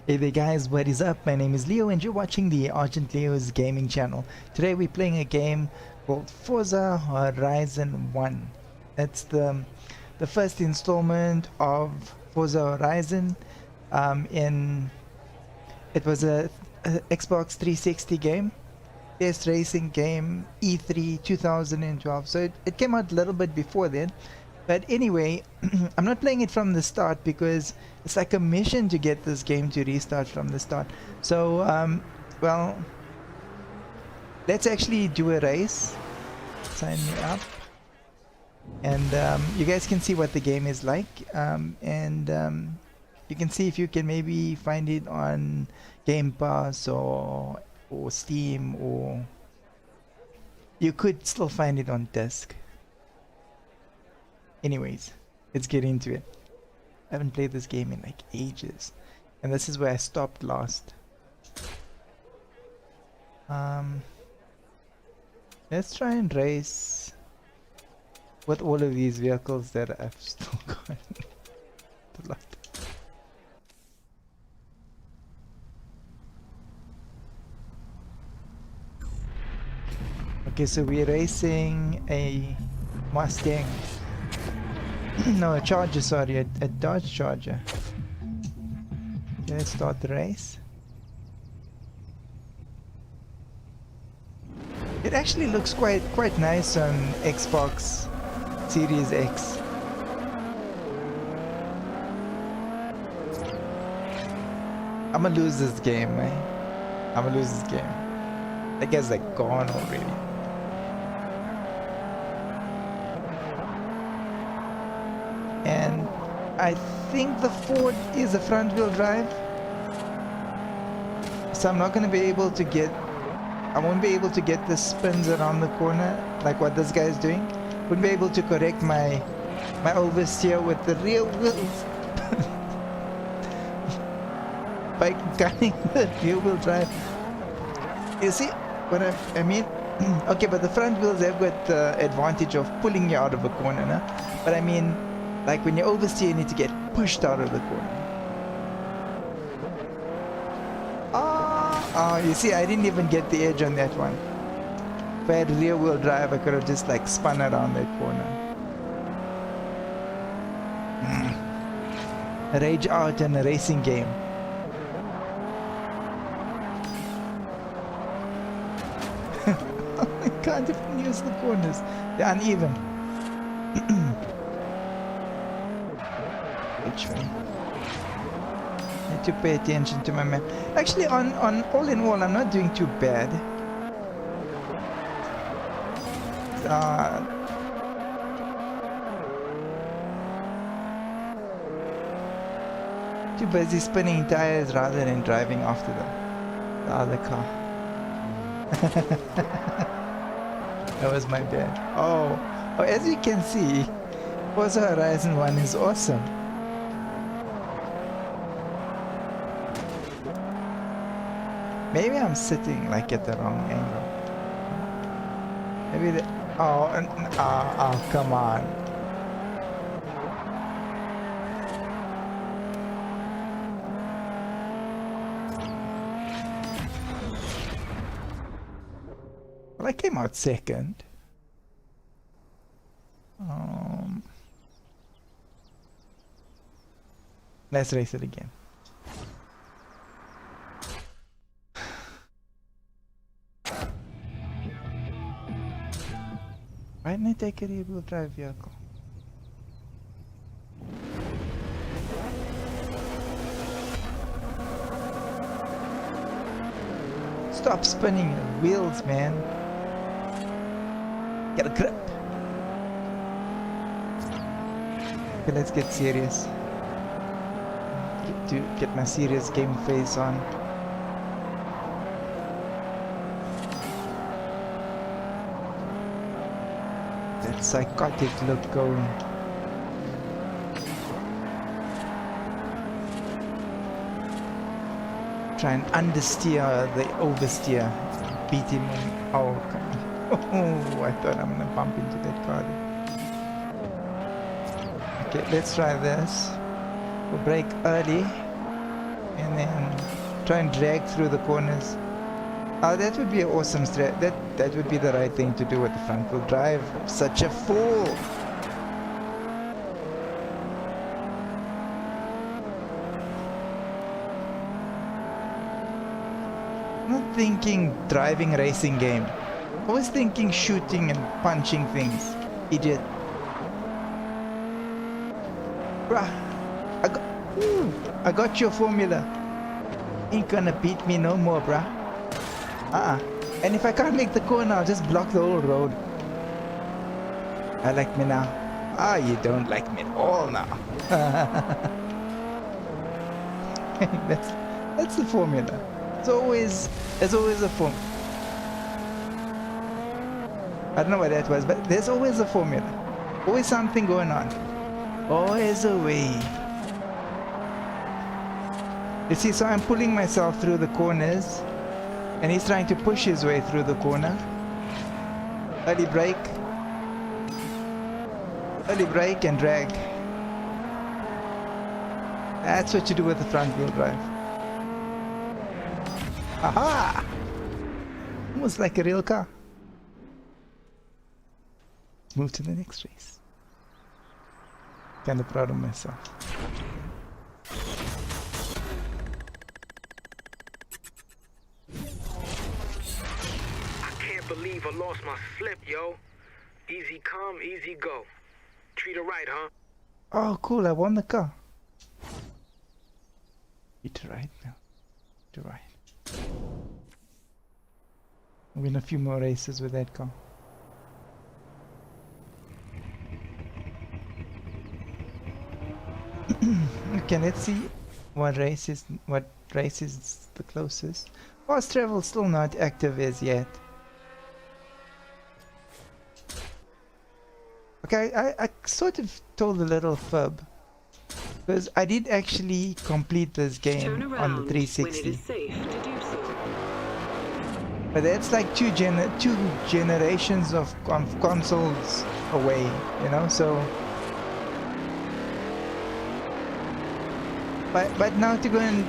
Hey there guys, what is up? My name is Leo and you're watching the Argent Leo's gaming channel. Today we're playing a game called Forza Horizon One. It's the first installment of Forza Horizon. It was a Xbox 360 game, test racing game, E3 2012. So it came out a little bit before then. But anyway, I'm not playing it from the start because it's like a mission to get this game to restart from the start. So, well, let's actually do a race. Sign me up. And you guys can see what the game is like. You can see if you can maybe find it on Game Pass or Steam, or you could still find it on disc. Anyways, let's get into it. I haven't played this game in like ages, and this is where I stopped last. Let's try and race with all of these vehicles that I've still got. The lot. Okay, so we're racing a Mustang. No, a Charger, sorry, a Dodge Charger. Okay, let's start the race. It actually looks quite nice on Xbox Series X. I'm gonna lose this game, man. I'm gonna lose this game. That guy's like gone already. And I think the Ford is a front wheel drive, so I'm not going to be able to get, I won't be able to get the spins around the corner like what this guy is doing. Wouldn't be able to correct my oversteer with the rear wheels by gunning the rear wheel drive. You see what I mean? Okay, but the front wheels, they've got the advantage of pulling you out of a corner, no? But I mean, like when you oversteer, you need to get pushed out of the corner. Oh, you see, I didn't even get the edge on that one. If I had rear wheel drive, I could have just like spun around that corner. Rage out in a racing game. I can't even use the corners. They're uneven. Which way? Need to pay attention to my map. Actually, on all in all, I'm not doing too bad. Too busy spinning tires rather than driving after the other car. That was my bad. Oh, as you can see, Forza Horizon 1 is awesome. Maybe I'm sitting like at the wrong angle. Maybe the... Oh, come on. Well, I came out second. Let's race it again. Why didn't I take a rear-wheel drive vehicle? Stop spinning your wheels, man. Get a grip. Okay, let's get serious. Get my serious game face on. That psychotic look going. Try and understeer the oversteer. Beat him. Oh, oh, I thought I'm gonna bump into that car. Okay, let's try this. We'll brake early. and then try and drag through the corners. Oh, that would be an awesome strat. That would be the right thing to do with the front wheel drive. I'm such a fool. I'm not thinking driving racing game. Always thinking shooting and punching things. Idiot. Bruh, I got your formula. Ain't gonna beat me no more, bruh. And if I can't make the corner, I'll just block the whole road. I like me now. You don't like me at all now. That's the formula. There's always a formula. I don't know what that was, but there's always a formula. Always something going on. Always a way. You see, so I'm pulling myself through the corners, and he's trying to push his way through the corner. Early brake and drag. That's what you do with the front wheel drive. Aha! Almost like a real car. Move to the next race. Kind of proud of myself. I can't believe I lost my slip, yo. Easy come, easy go. Treat her right, huh? Oh, cool! I won the car. Treat her right now. Treat her right. Win a few more races with that car. Okay, let's see what race is the closest. Fast travel still not active as yet. Okay, I sort of told a little fib because I did actually complete this game on the 360. But that's like two generations of consoles away, you know. So, but now to go and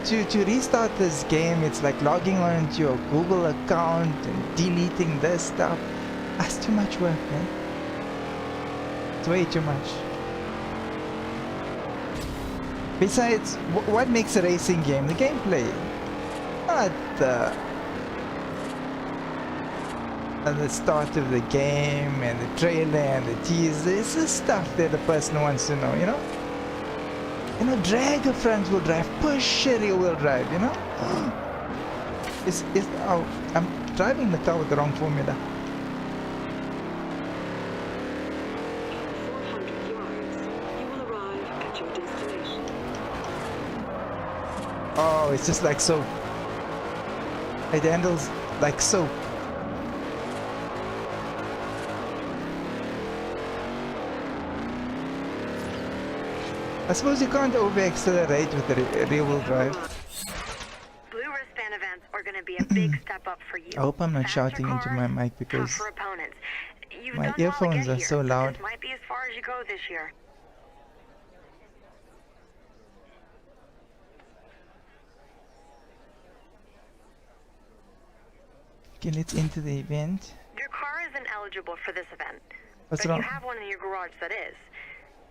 to restart this game, it's like logging on to your Google account and deleting this stuff. That's too much work, man. It's way too much. Besides, what makes a racing game? The gameplay, not the start of the game and the trailer and the teaser. It's the stuff that the person wants to know, you know? Drag a front wheel drive, push a rear wheel drive, you know? Oh, I'm driving the car with the wrong formula. Oh, it's just like soap. It handles like soap. I suppose you can't over-accelerate with the rear wheel drive. Blue wristband events are going to be a big step up for you. I hope I'm not shouting into my mic because my earphones are so loud. This might be as far as you go this year. Okay, let's enter the event. Your car isn't eligible for this event. What's but wrong? You have one in your garage that is,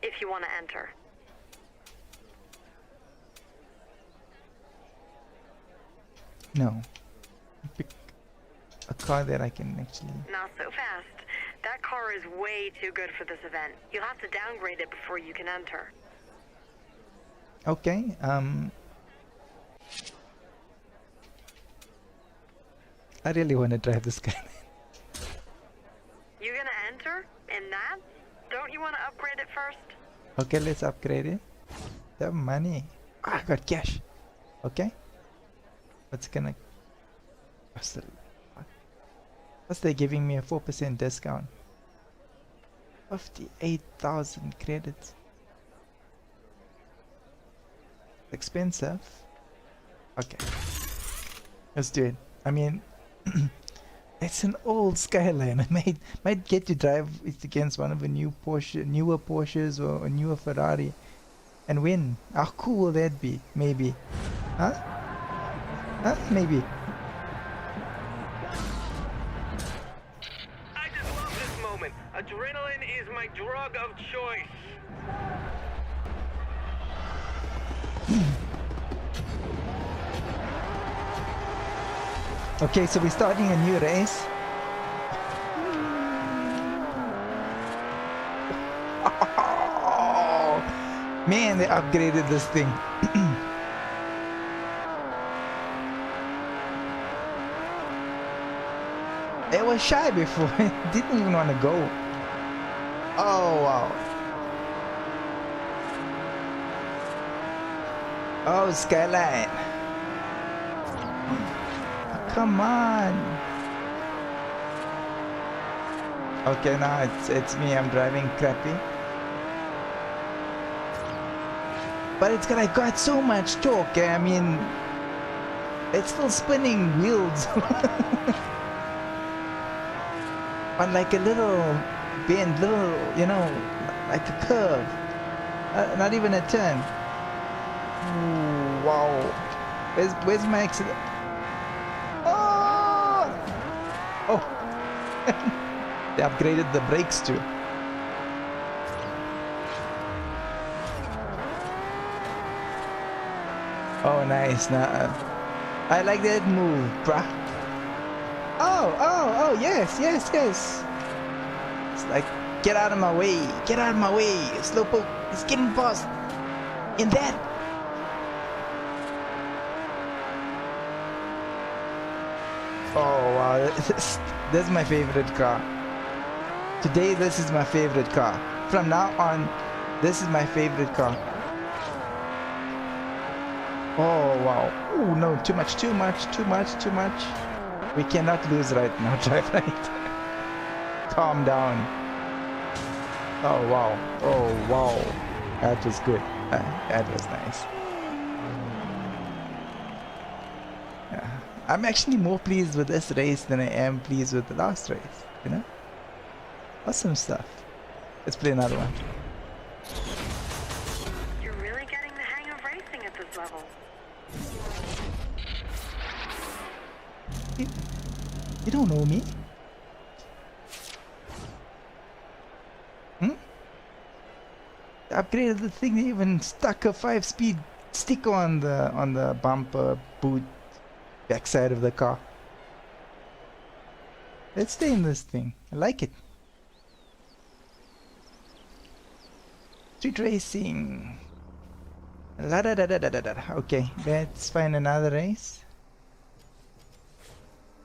if you want to enter. No. Pick a car that I can actually... Not so fast. That car is way too good for this event. You'll have to downgrade it before you can enter. Okay, I really want to drive this guy. You're gonna enter in that? Don't you want to upgrade it first? Okay, let's upgrade it. The money. I got cash. Okay. What's gonna... What's they giving me a 4% discount? 58,000 credits. Expensive. Okay. Let's do it. I mean, it's an old Skyline. I might get to drive it against one of the newer Porsches or a newer Ferrari and win. How cool will that be? Maybe. Huh? Huh? Maybe. I just love this moment. Adrenaline is my drug of choice. Okay, so we're starting a new race. Man, they upgraded this thing. It was shy before. It didn't even want to go. Oh, wow. Oh, Skyline. Come on. Okay, now it's me. I'm driving crappy. But it's got so much torque. I mean, it's still spinning wheels. On like a little bend, you know, like a curve. Not even a turn. Ooh, wow. Where's my accident? Oh! Oh! They upgraded the brakes too. Oh, nice. Now, I like that move, bruh. Oh, yes. It's like, get out of my way. Slowpoke is getting past. In that. Oh, wow. This is my favorite car. Today, this is my favorite car. From now on, this is my favorite car. Oh, wow. Oh, no, too much. We cannot lose right now. Drive right. Calm down. Oh, wow. That was good. That was nice. Yeah. I'm actually more pleased with this race than I am pleased with the last race, you know? Awesome stuff. Let's play another one. You're really getting the hang of racing at this level. You don't know me. I upgraded the thing. They even stuck a 5-speed sticker on the bumper boot backside of the car. Let's stay in this thing. I like it. Street racing. La da da da da da da. Okay, let's find another race.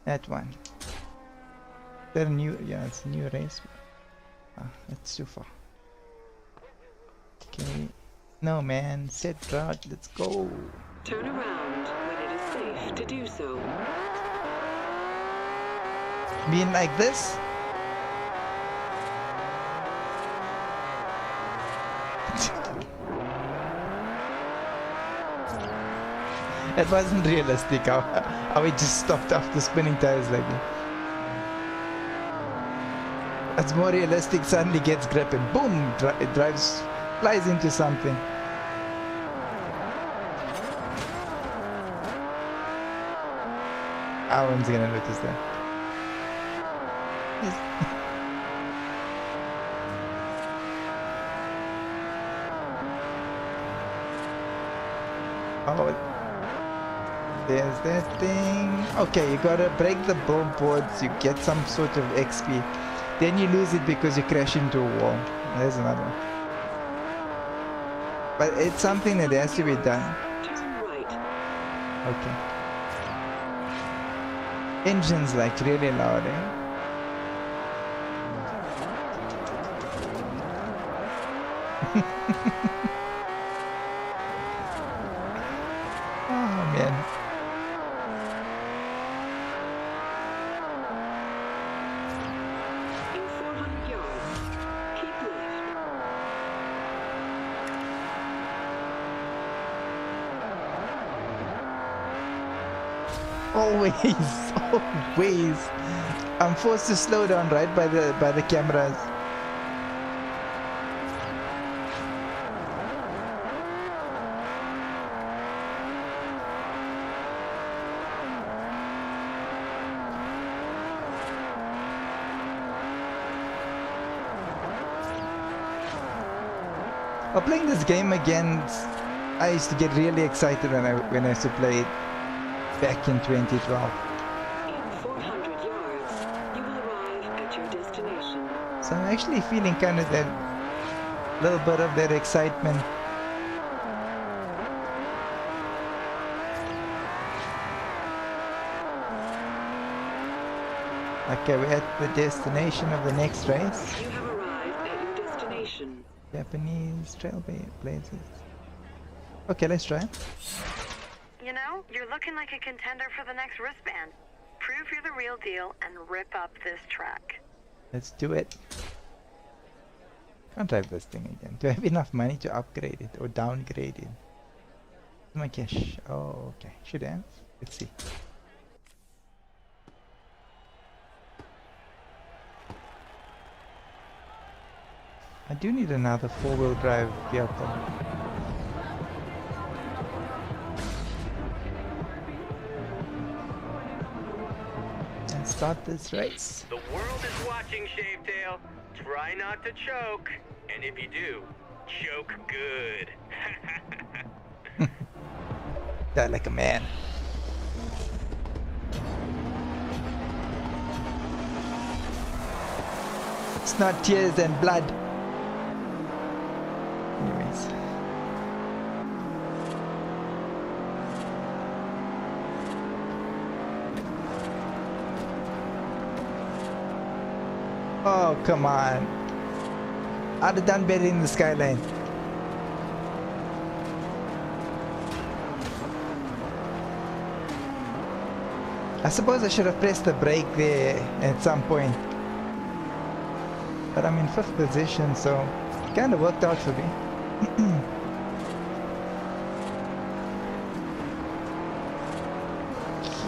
That one. Is that a new? Yeah, it's a new race. Ah, that's too far. Okay. No, man. Set route. Let's go. Turn around when it is safe to do so. Being like this? It wasn't realistic how it just stopped after spinning tires like that. It's more realistic, suddenly gets grip and boom, it flies into something. No one's gonna notice that. Oh, there's that thing. Okay, you gotta break the billboards, you get some sort of XP. Then you lose it because you crash into a wall. There's another one. But it's something that has to be done. Turn right. Okay. Engine's like really loud, eh? Oh man. In 400 yards, keep left. Always, always. I'm forced to slow down right by the cameras. While playing this game again, I used to get really excited when I used to play it back in 2012. In 400 yards, you will arrive at your destination. So I'm actually feeling kind of that little bit of that excitement. Okay, we're at the destination of the next race. You have arrived at your destination. Japanese trailblazers. Okay, let's try. You know, you're looking like a contender for the next wristband. Prove you're the real deal and rip up this track. Let's do it. Can't drive this thing again. Do I have enough money to upgrade it or downgrade it? My cash. Oh, okay. Should have. Let's see. I do need another four-wheel drive vehicle. And start this race. The world is watching, Shavetail. Try not to choke. And if you do, choke good. Die like a man. It's not tears and blood. Anyways. Oh, come on. I'd have done better in the skyline. I suppose I should have pressed the brake there at some point. But I'm in 5th position, so it kind of worked out for me.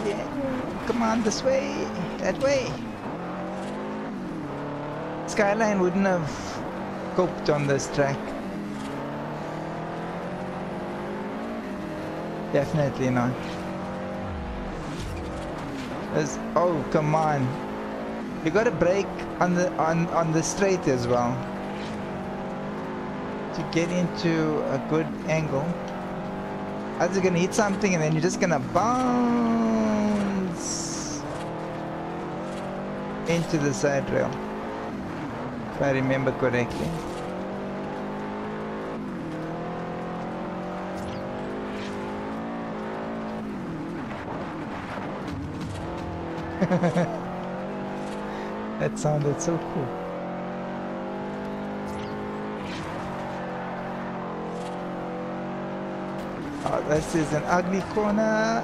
Yeah, come on, this way, that way. Skyline wouldn't have coped on this track. Definitely not. Oh, come on. You gotta brake on the straight as well to get into a good angle. Otherwise you're gonna hit something and then you're just gonna bounce into the side rail. If I remember correctly. That sounded so cool. Oh, this is an ugly corner.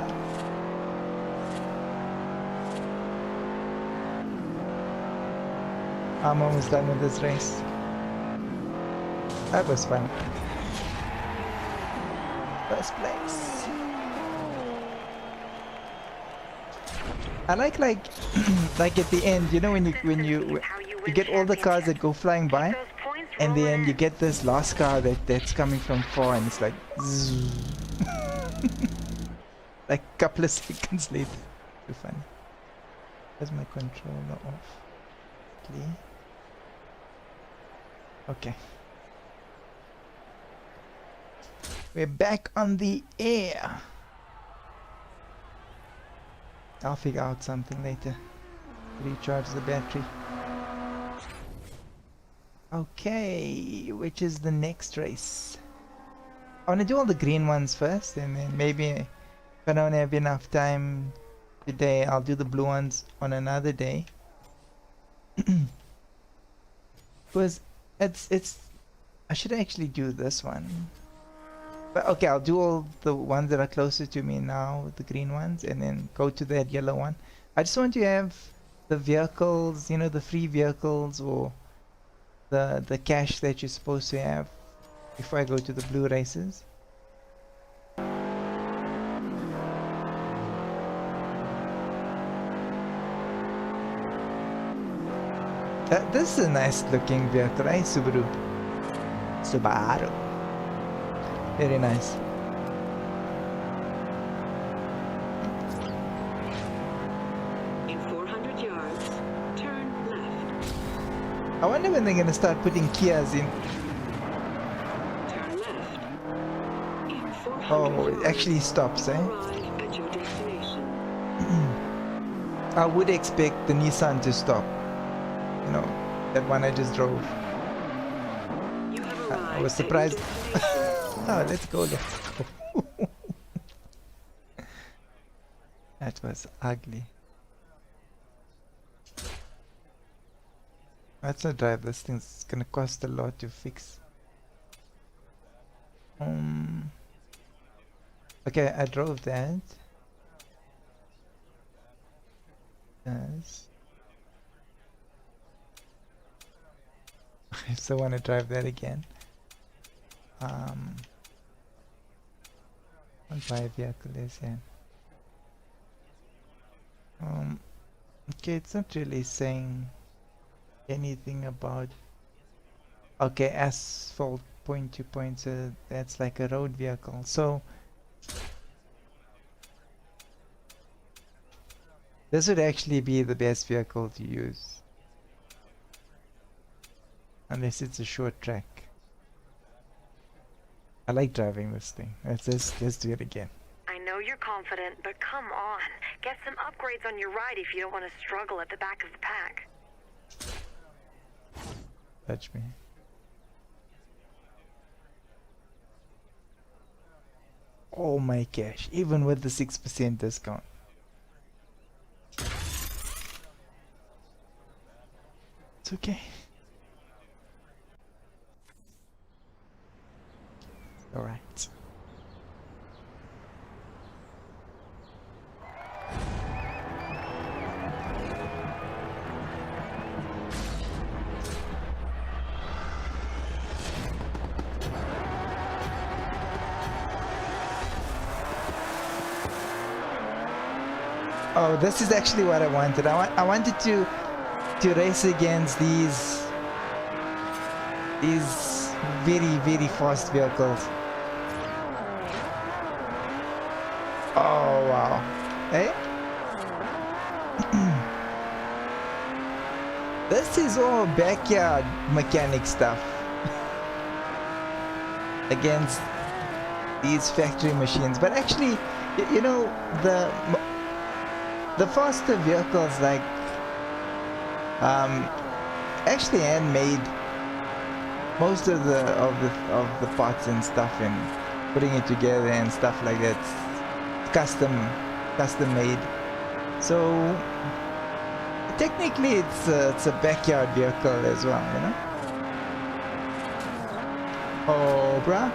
I'm almost done with this race. That was fun. First place. I like like at the end, you know, when you get all the cars that go flying by, and then you get this last car that's coming from far, and it's like zzz. Like a couple of seconds later. Too funny. Where's my controller off? Okay. We're back on the air. I'll figure out something later. Recharge the battery. Okay, which is the next race? I want to do all the green ones first, and then maybe if I don't have enough time today, I'll do the blue ones on another day. Because it's I should actually do this one. But okay, I'll do all the ones that are closer to me now, the green ones, and then go to that yellow one. I just want to have the vehicles, you know, the free vehicles or the cash that you're supposed to have before I go to the blue races. This is a nice looking vehicle, right? Subaru. Very nice. In 400 yards, turn left. I wonder when they're gonna start putting Kias in. Turn Oh, it actually stops, eh? Arrive at your destination. I would expect the Nissan to stop. You know, that one I just drove. You have I arrived was at your surprised. destination. Oh, let's go, let's go. That was ugly. Let's not drive this thing. It's gonna cost a lot to fix. Okay, I drove that. Yes. I still want to drive that again. What my vehicle is in. Okay, it's not really saying anything about. Okay, asphalt point to point, so that's like a road vehicle. So this would actually be the best vehicle to use, unless it's a short track. I like driving this thing. Let's do it again. I know you're confident, but come on. Get some upgrades on your ride if you don't want to struggle at the back of the pack. Touch me. Oh my gosh, even with the 6% discount. It's okay. Alright. Oh, this is actually what I wanted. I wanted to race against these very fast vehicles. Oh wow. Hey? This is all backyard mechanic stuff against these factory machines. But actually, you know, the faster vehicles, like actually handmade most of the parts and stuff, and putting it together and stuff like that, custom made. So technically it's a backyard vehicle as well, you know. Oh bruh,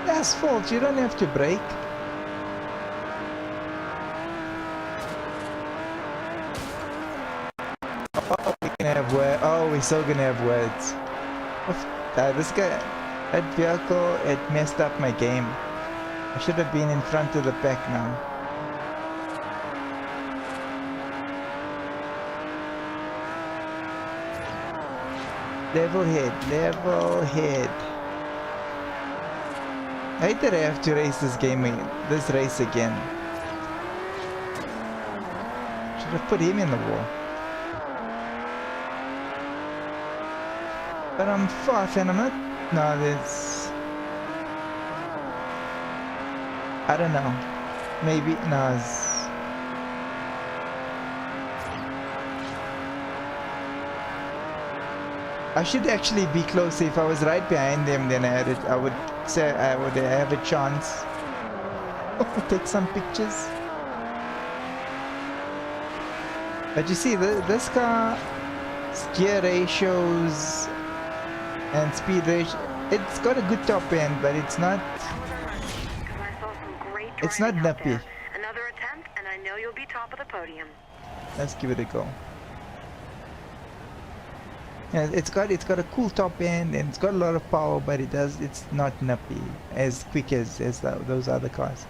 asphalt, you don't have to brake. Oh, we're so gonna have words. This guy, that vehicle, it messed up my game. I should have been in front of the pack now. Level head. I hate that I have to race this race again. Should have put him in the wall. But I'm fast and I'm not. No, there's. I don't know. Maybe. No. I should actually be closer. If I was right behind them, then I would say I would have a chance. Take some pictures. But you see, this car, gear ratios and speed ratio, it's got a good top end, but it's not. It's not nappy. Another attempt, and I know you'll be top of the podium. Let's give it a go. Yeah, it's got a cool top end and it's got a lot of power, but it's not nappy as quick as those other cars.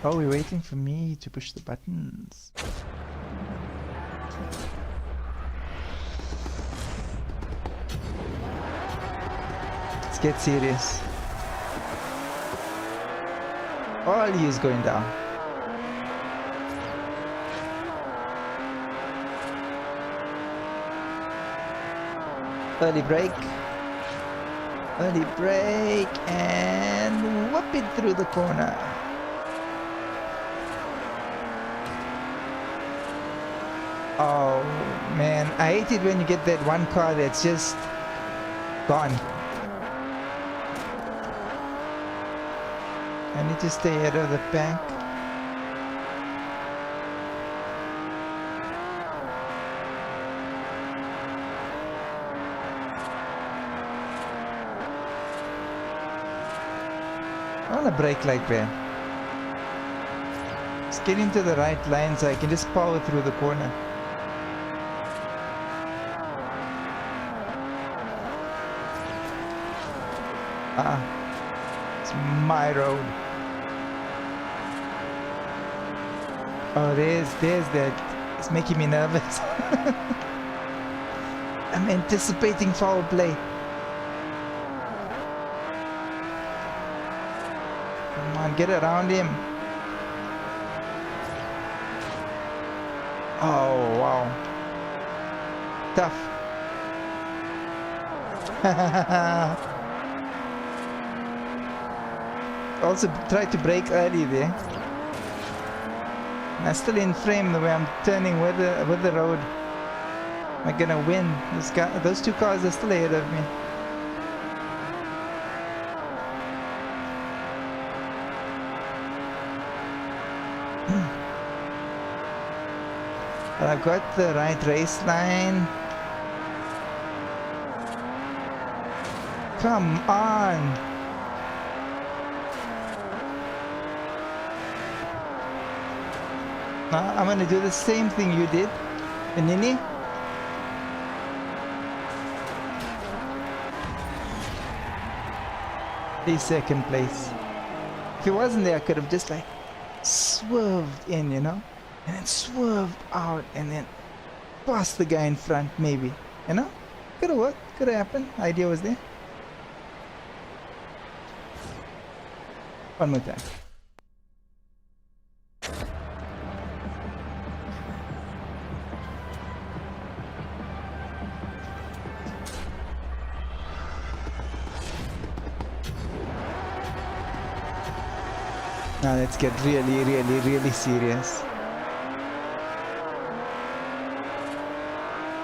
Oh, we're waiting for me to push the buttons. Let's get serious. All is going down. Early break. Early break and whoop it through the corner. Oh man, I hate it when you get that one car that's just gone. I need to stay ahead of the pack. I want to brake like that. Just get into the right line so I can just power through the corner. It's my road. Oh, there's that. It's making me nervous. I'm anticipating foul play. Come on, get around him. Oh, wow. Tough. Also tried to brake early there. I'm still in frame the way I'm turning with the road. Am I gonna win? Those two cars are still ahead of me. But I've got the right race line. Come on! I'm gonna do the same thing you did, Nini. The second place. If it wasn't there, I could have just like swerved in, you know, and then swerved out, and then passed the guy in front, maybe, you know. Could have worked. Could have happened. Idea was there. One more time. Now let's get really serious.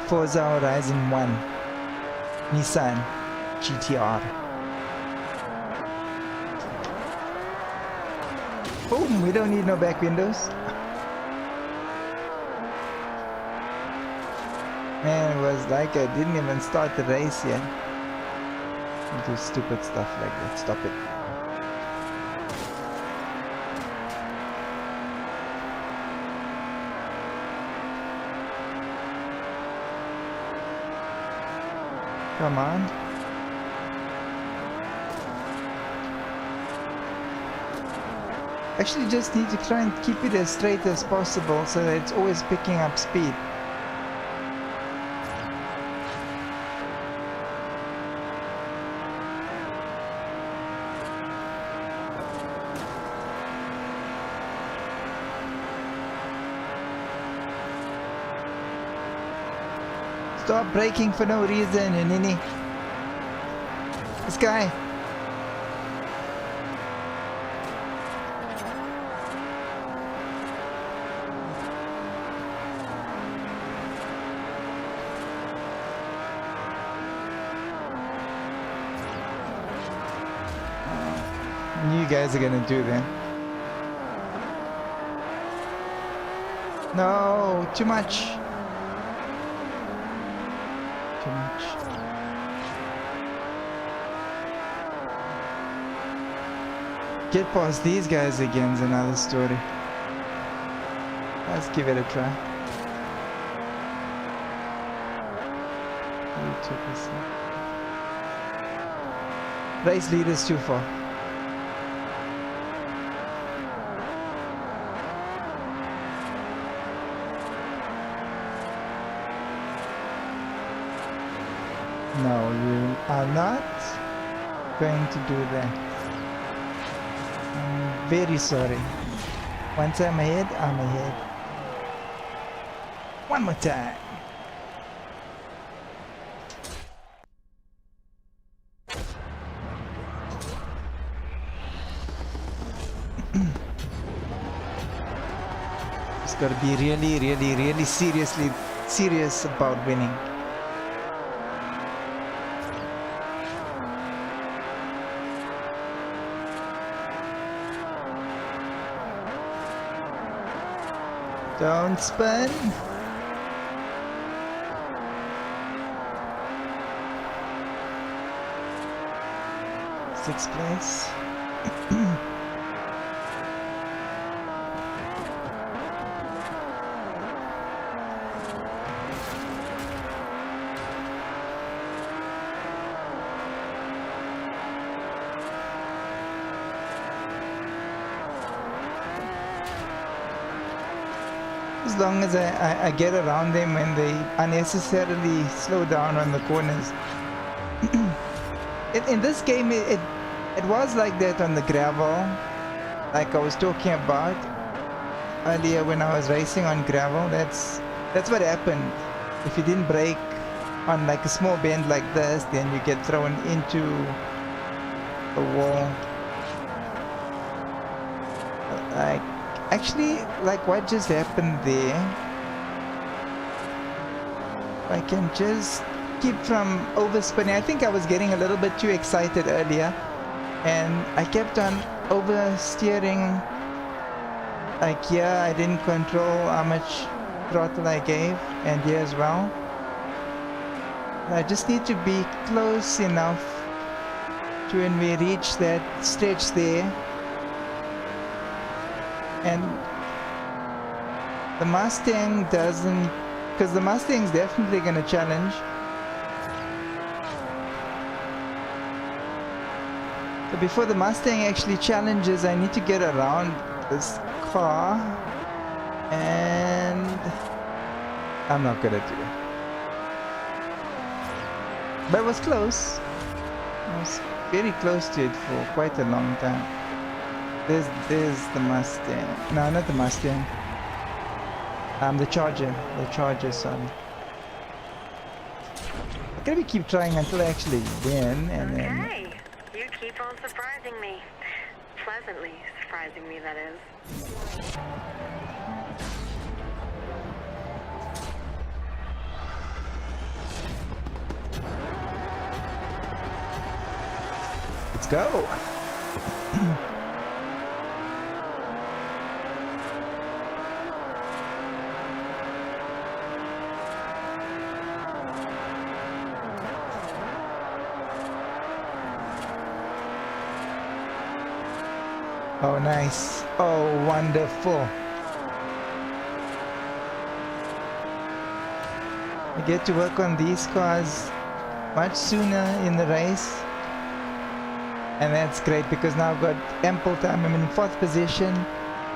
Forza Horizon One, Nissan GTR. Boom! We don't need no back windows. Man, it was like I didn't even start the race yet. Do stupid stuff like that. Stop it. Come on. Actually just need to try and keep it as straight as possible so that it's always picking up speed. Stop braking for no reason, Nini. This guy. You guys are gonna do that. No, too much. Too much. Get past these guys again is another story. Let's give it a try. 2%. Race leader's too far. No, you are not going to do that. I'm very sorry. Once I'm ahead, I'm ahead. One more time. Gotta be really, really, really serious about winning. Don't spin. Sixth place. As long as I get around them when they unnecessarily slow down on the corners. In this game, it was like that on the gravel, like I was talking about earlier when I was racing on gravel. That's what happened. If you didn't brake on like a small bend like this, then you get thrown into the wall. Like, actually, like what just happened there, I can just keep from overspinning. I think I was getting a little bit too excited earlier, and I kept on oversteering. Like here, I didn't control how much throttle I gave, and here as well. I just need to be close enough to when we reach that stretch there. And the Mustang doesn't, because the Mustang's definitely going to challenge. So before the Mustang actually challenges, I need to get around this car, and I'm not gonna do it. But it was close. I was very close to it for quite a long time. There's the Mustang. No, not the Mustang. The Charger. The Charger, sorry. I'm gonna keep trying until I actually win, and then. Okay, you keep on surprising me. Pleasantly surprising me, that is. Let's go. Oh, nice. Oh, wonderful. I get to work on these cars much sooner in the race. And that's great because now I've got ample time. I'm in 4th position.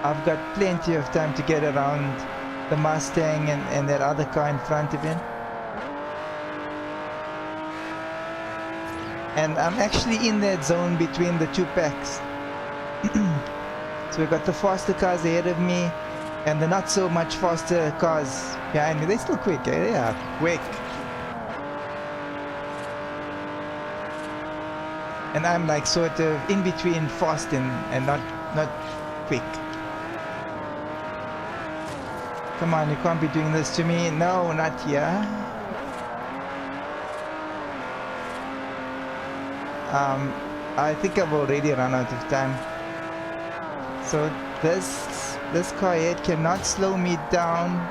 I've got plenty of time to get around the Mustang and that other car in front of him. And I'm actually in that zone between the two packs. So we've got the faster cars ahead of me and the not so much faster cars behind me. They're still quick, eh? They are quick. And I'm like sort of in between fast and not quick. Come on, you can't be doing this to me. No, not here. I think I've already run out of time. So this car here cannot slow me down.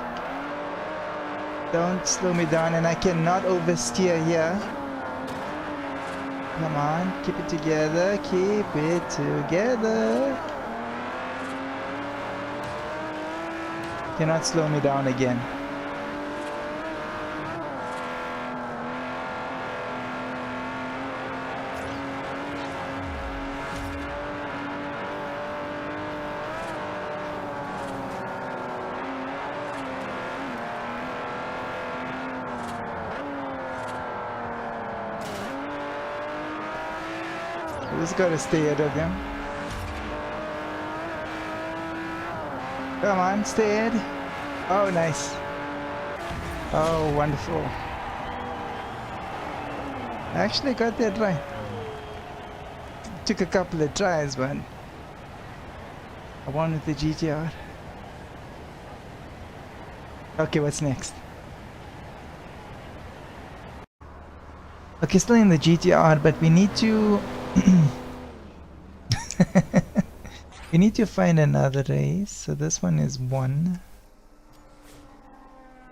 Don't slow me down, and I cannot oversteer here. Come on, keep it together, keep it together. Cannot slow me down again. Just gotta stay ahead of him. Come on, stay ahead. Oh, nice. Oh, wonderful. I actually got that right. Took a couple of tries, but I won with the GTR. Okay, what's next? Okay, still in the GTR, but we need to we need to find another race. So this one is 1.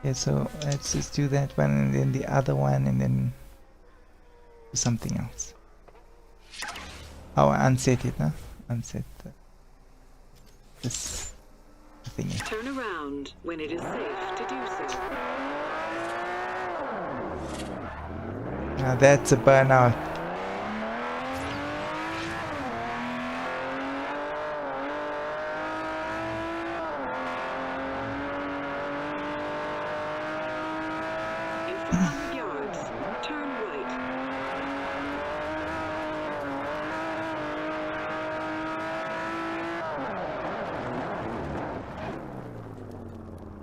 Okay, so let's just do that one and then the other one and then do something else. Oh, unset it, huh? Unset this thingy. Turn around when it is safe to do so. Now that's a burnout. In 400 yards, turn right.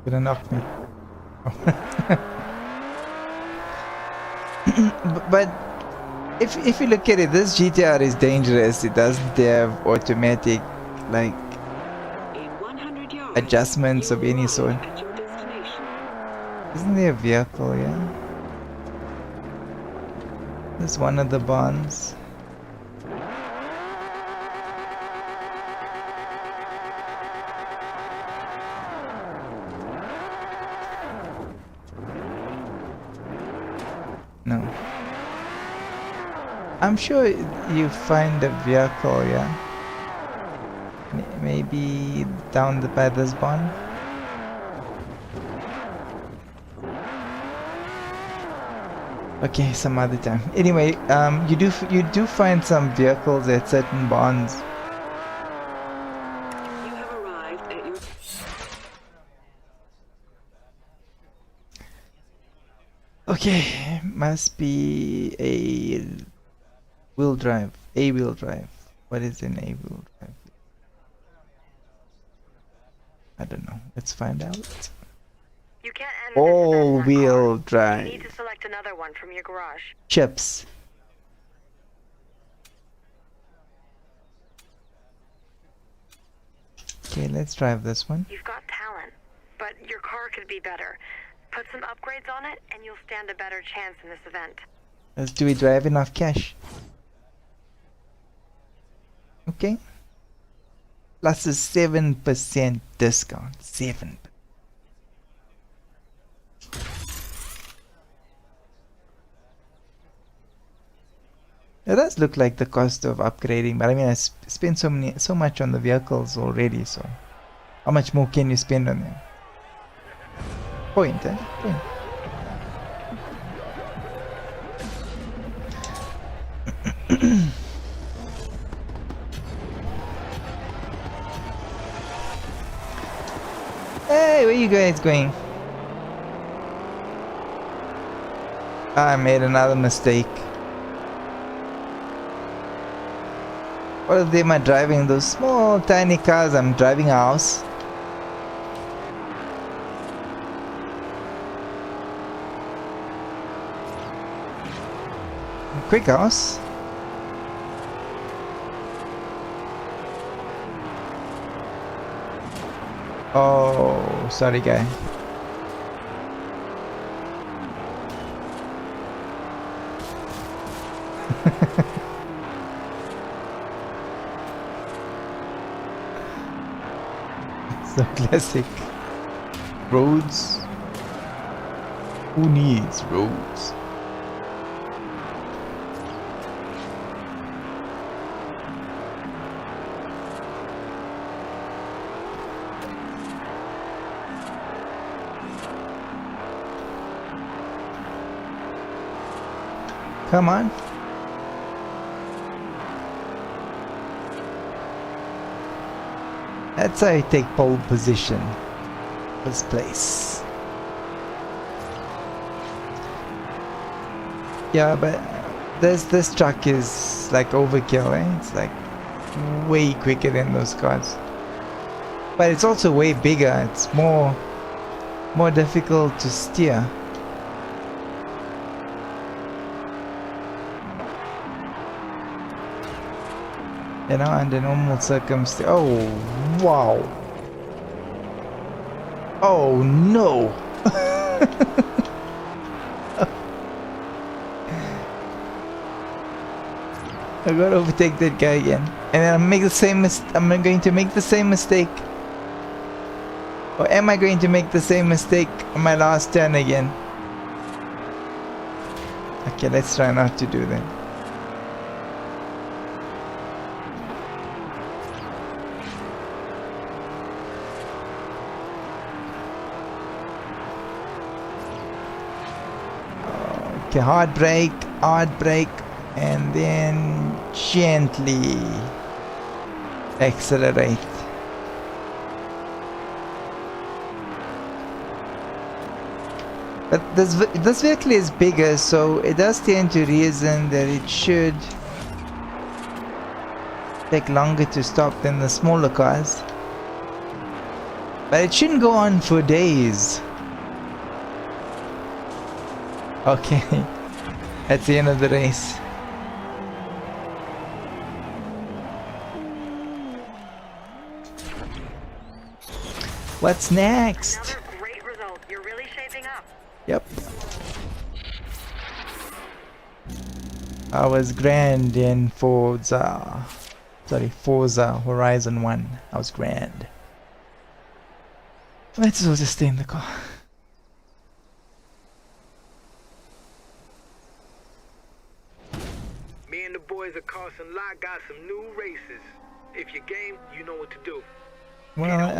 Gonna knock me. But if you look at it, this GTR is dangerous. It doesn't have automatic like In 100 yards, adjustments you of will any arrive sort. at your destination. Isn't there a vehicle? Yeah. There's one of the bonds. No. I'm sure you find a vehicle, yeah. Maybe down by this barn. Okay, some other time. Anyway, you do find some vehicles at certain barns. You have arrived at your... Okay, must be a wheel drive. A-wheel drive. What is an A-wheel drive? I don't know. Let's find out. You can't end this event in that All-wheel car. You need to drive. select another one from your garage. Chips. Okay, let's drive this one. You've got talent, but your car could be better. Put some upgrades on it, and you'll stand a better chance in this event. Do we drive enough cash? Okay. Plus a 7% discount. 7. It does look like the cost of upgrading, but I mean I spent so much on the vehicles already, so how much more can you spend on them? Point, eh? Point. Hey, where you guys going? I made another mistake. All of them are driving those small tiny cars. I'm driving a house. Quick house. Oh, sorry guy. So classic. Roads. Who needs roads? Come on. That's how you take pole position. First place. Yeah, but this truck is like overkill, eh? It's like way quicker than those cars. But it's also way bigger. It's more difficult to steer. You know, under normal circumstances. Oh, wow. Oh, no. I gotta overtake that guy again, and then I'm going to make the same mistake. Or am I going to make the same mistake on my last turn again? Okay, let's try not to do that. Okay, hard brake, and then gently accelerate. But this vehicle is bigger, so it does stand to reason that it should take longer to stop than the smaller cars. But it shouldn't go on for days. Okay, that's the end of the race. What's next? Another great result. You're really shaping up. Yep. I was grand in Forza Horizon One. I was grand. Let's all just stay in the car. Me and the boys at Carson Lot got some new races. If you're game, you know what to do. Well,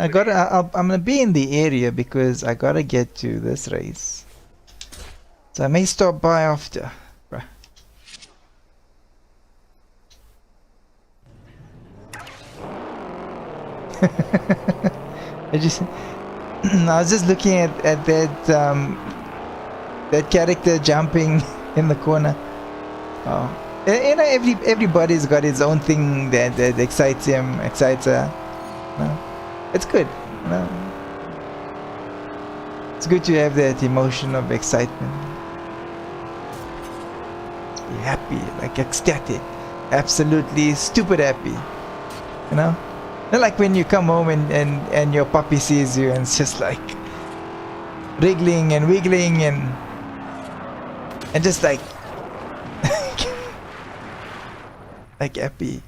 I'm gonna be in the area because I gotta get to this race. So I may stop by after. Bruh. I was just looking at that that character jumping in the corner. Oh, you know, everybody's got his own thing that excites him, excites her. No? It's good. No? It's good to have that emotion of excitement. Be happy, like ecstatic, absolutely stupid happy. You know? Not like when you come home and your puppy sees you and it's just like wriggling and wiggling and just like like happy.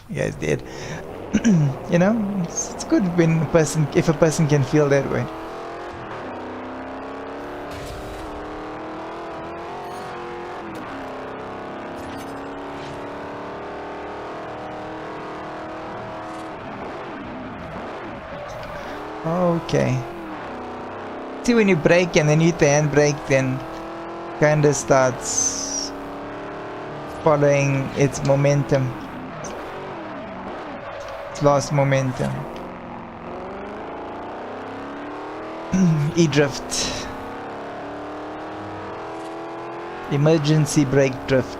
You guys did. You know, it's good when if a person can feel that way. Okay. See, when you brake and then you hit the handbrake, then kinda starts following its momentum. It's lost momentum. E-drift. Emergency brake drift.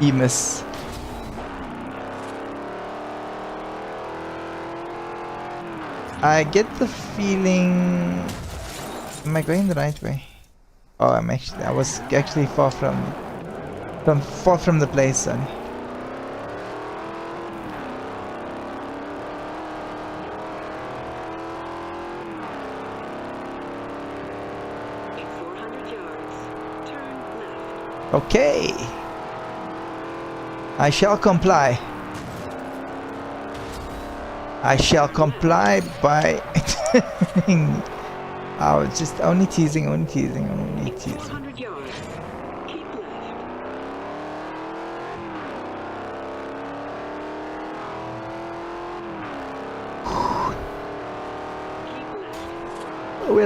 EMIS. I get the feeling. Am I going the right way? Oh, I was actually far from the place, son. In 400 yards, turn left. Okay. I shall comply. I shall comply by. I was just only teasing. 400 yards, keep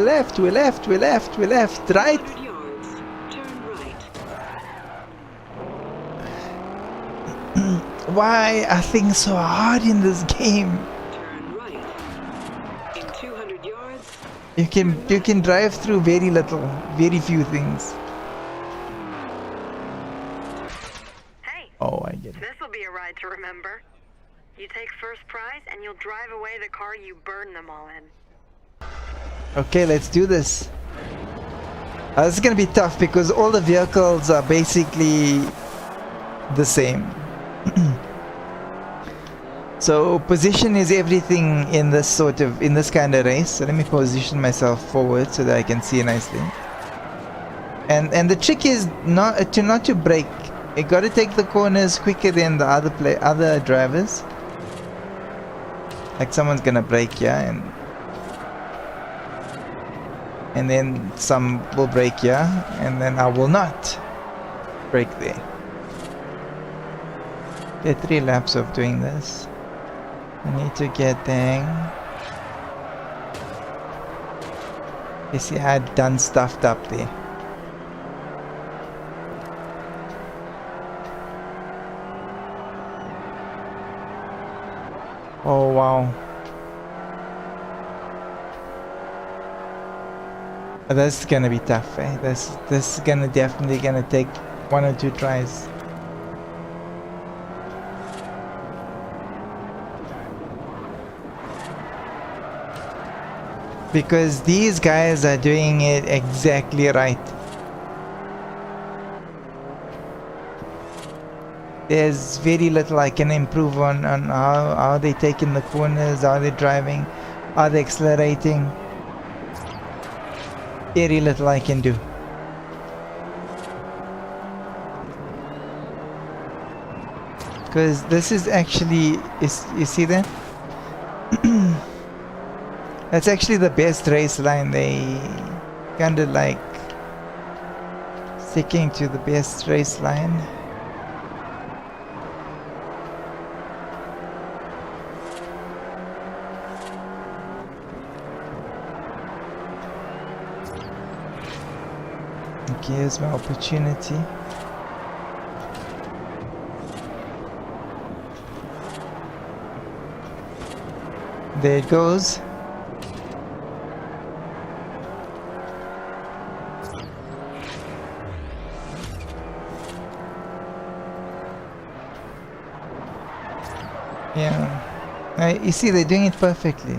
left. We're left, right? 100 yards, turn right. Why are things so hard in this game? Turn right. In 200 yards, You can drive through very few things. Hey, Oh, I get it. this'll be a ride to remember. You take first prize and you'll drive away the car you burn them all in. Okay, let's do this. This is gonna be tough because all the vehicles are basically the same. So position is everything in this kind of race. So let me position myself forward so that I can see nicely. And the trick is not to brake. You got to take the corners quicker than the other drivers. Like someone's gonna brake here, and then some will brake here, and then I will not brake there. There are 3 laps of doing this. I need to get dang. You see, I had done stuffed up there. Oh wow. This is gonna be tough, eh? This is definitely gonna take 1 or 2 tries. Because these guys are doing it exactly right. There's very little I can improve on how they taking the corners, how they're driving, how they're accelerating. Very little I can do. Because this is actually, you see that? That's actually the best race line. They kind of like sticking to the best race line. Okay, here's my opportunity. There it goes. Yeah, you see, they're doing it perfectly.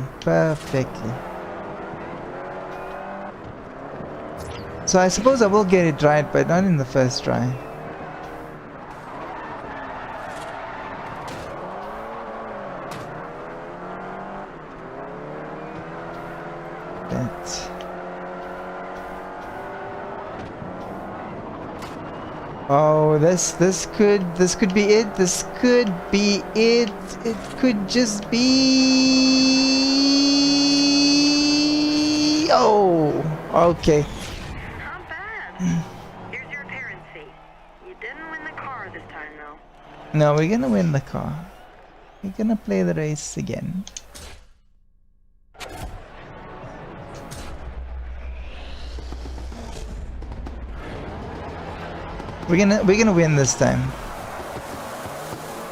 So I suppose I will get it right, but not in the first try. Oh, this could be it. This could be it. It could just be. Oh, okay. Not bad. Here's your appearance fee. You didn't win the car this time, though. No, we're gonna win the car. We're gonna play the race again. We're gonna win this time.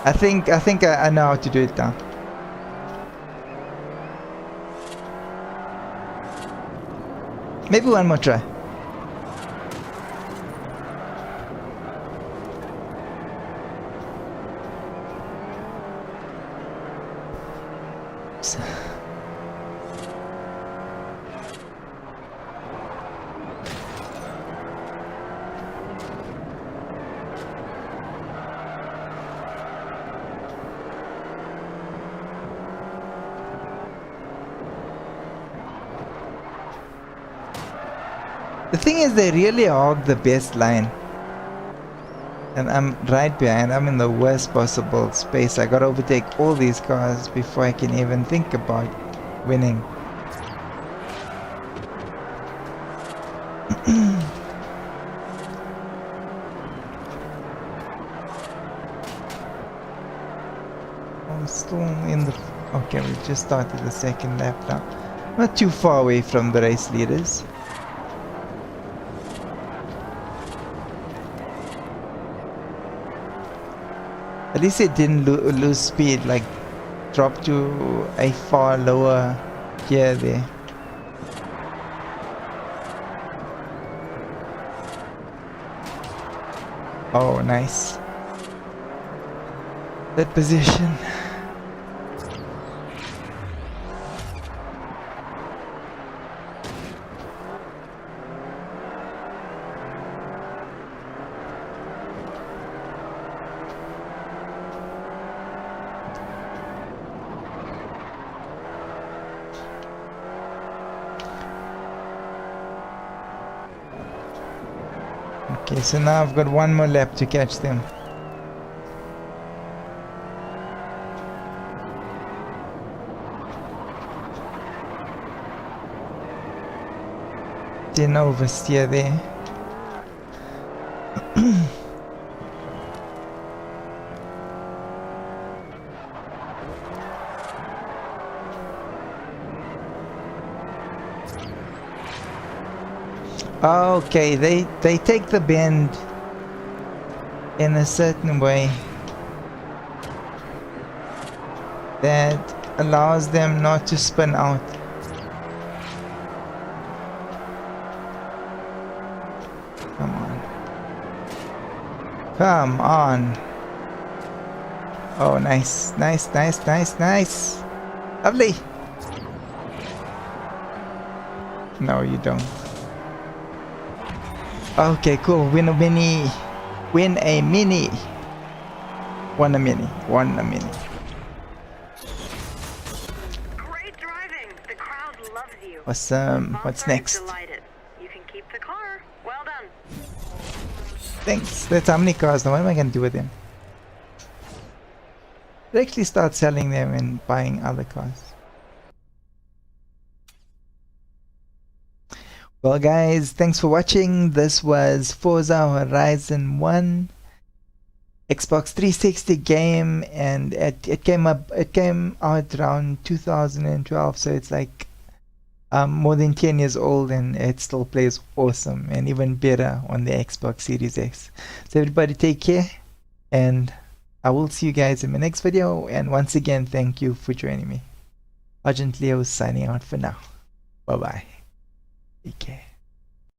I think I know how to do it now. Maybe one more try. The thing is, they really hog the best line. And I'm right behind. I'm in the worst possible space. I gotta overtake all these cars before I can even think about winning. I'm still in the... Okay, we just started the second lap now. Not too far away from the race leaders. At least it didn't lose speed, like drop to a far lower gear there. Oh, nice. That position. Okay, so now I've got one more lap to catch them. Didn't oversteer there. Okay, they take the bend in a certain way that allows them not to spin out. Come on. Come on. Oh, nice, nice, nice, nice, nice. Lovely. No, you don't. Okay, cool. Win a mini. Win a mini. Won a mini. Won a mini. Great driving. The crowd loves you. Awesome. What's Sponsor is next? delighted. You can keep the car. Well done. Thanks. That's how many cars now. What am I going to do with them? I'll actually start selling them and buying other cars. Well guys, thanks for watching. This was Forza Horizon 1 Xbox 360 game, and it came out around 2012, so it's like more than 10 years old, and it still plays awesome and even better on the Xbox Series X. So everybody take care, and I will see you guys in my next video, and once again thank you for joining me. Argent Leo signing out for now. Bye bye. Take care.